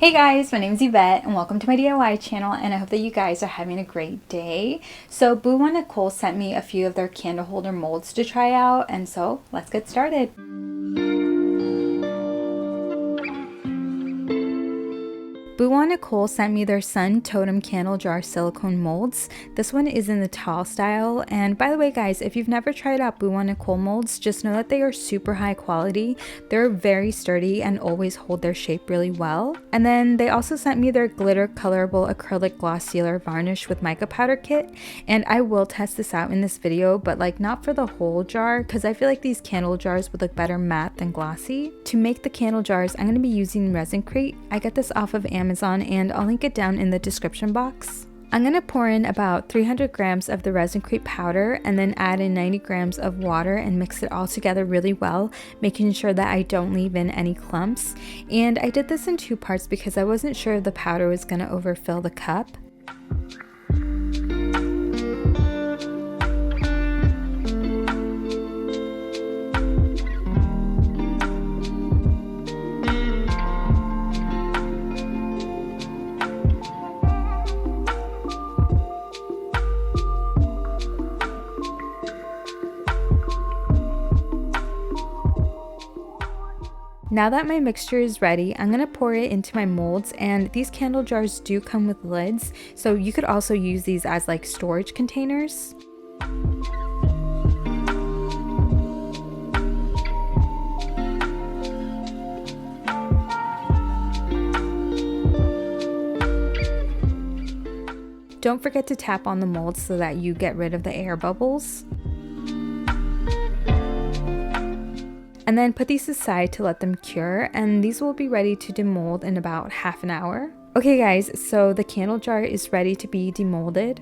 Hey guys, my name is Yvette and welcome to my DIY channel, and I hope that you guys are having a great day. So Boho and Nicole sent me a few of their candle holder molds to try out, and so let's get started. Boho and Nicole sent me their Sun Totem Candle Jar silicone molds. This one is in the tall style, and by the way guys, if you've never tried out Boho and Nicole molds, just know that they are super high quality. They're very sturdy and always hold their shape really well. And then they also sent me their glitter colorable acrylic gloss sealer varnish with mica powder kit, and I will test this out in this video, but like not for the whole jar because I feel like these candle jars would look better matte than glossy. To make the candle jars, I'm going to be using resin crate. I got this off of Amazon and I'll link it down in the description box. I'm going to pour in about 300 grams of the resin crate powder and then add in 90 grams of water and mix it all together really well, making sure that I don't leave in any clumps. And I did this in two parts because I wasn't sure if the powder was going to overfill the cup. Now that my mixture is ready, I'm going to pour it into my molds, and these candle jars do come with lids, so you could also use these as like storage containers. Don't forget to tap on the molds so that you get rid of the air bubbles. And then put these aside to let them cure, and these will be ready to demold in about half an hour. Okay guys, so the candle jar is ready to be demolded.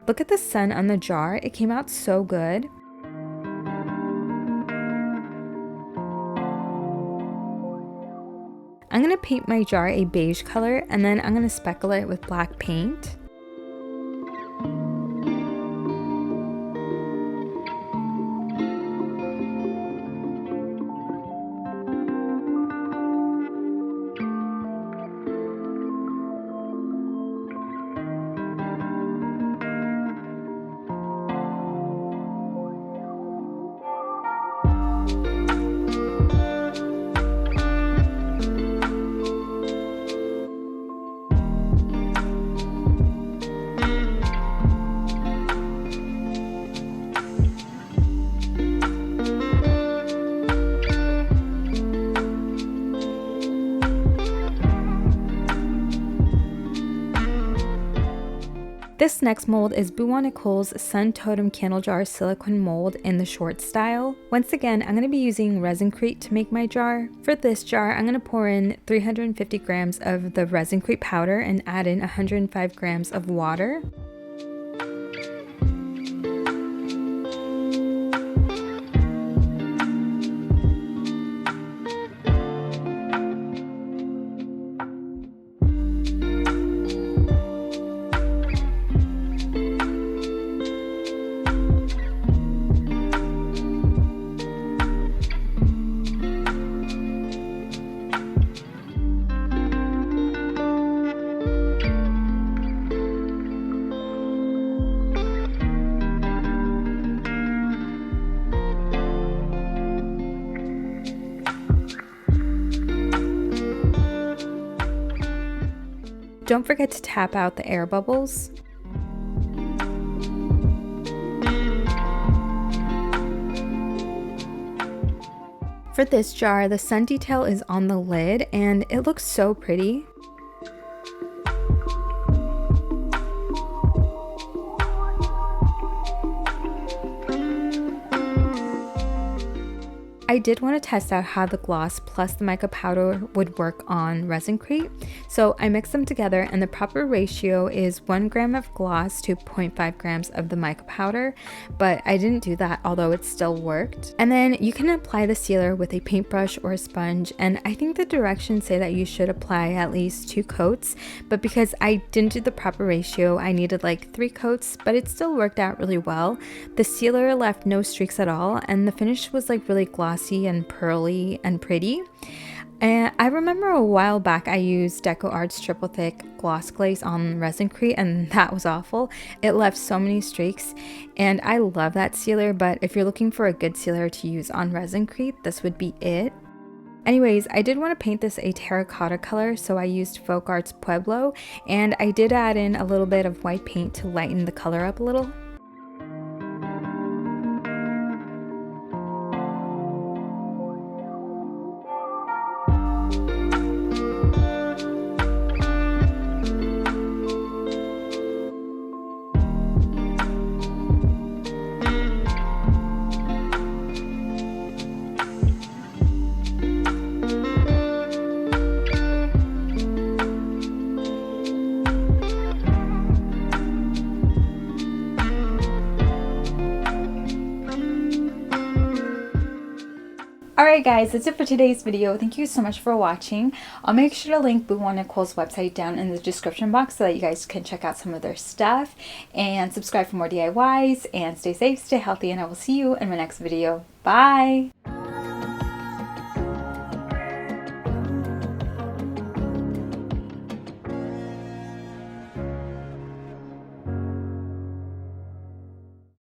Look at the sun on the jar, it came out so good. I'm going to paint my jar a beige color, and then I'm going to speckle it with black paint. This next mold is Boho and Nicole's Sun Totem Candle Jar silicone mold in the short style. Once again, I'm going to be using resin crate to make my jar. For this jar, I'm going to pour in 350 grams of the resin crate powder and add in 105 grams of water. Don't forget to tap out the air bubbles. For this jar, the sun detail is on the lid and it looks so pretty. I did want to test out how the gloss plus the mica powder would work on Resin-Crete. So I mixed them together, and the proper ratio is 1 gram of gloss to 0.5 grams of the mica powder, but I didn't do that, although it still worked. And then you can apply the sealer with a paintbrush or a sponge, and I think the directions say that you should apply at least 2 coats, but because I didn't do the proper ratio, I needed like 3 coats, but it still worked out really well. The sealer left no streaks at all, and the finish was like really glossy and pearly and pretty. And I remember a while back I used Decor's triple thick gloss glaze on Resin-Crete, and that was awful. It left so many streaks, and I love that sealer, but if you're looking for a good sealer to use on Resin-Crete, this would be it. Anyways, I did want to paint this a terracotta color, so I used Folk Arts Pueblo, and I did add in a little bit of white paint to lighten the color up a little. Alright guys, that's it for today's video. Thank you so much for watching. I'll make sure to link Boho Nicole's website down in the description box so that you guys can check out some of their stuff, and subscribe for more DIYs, and stay safe, stay healthy, and I will see you in my next video. Bye!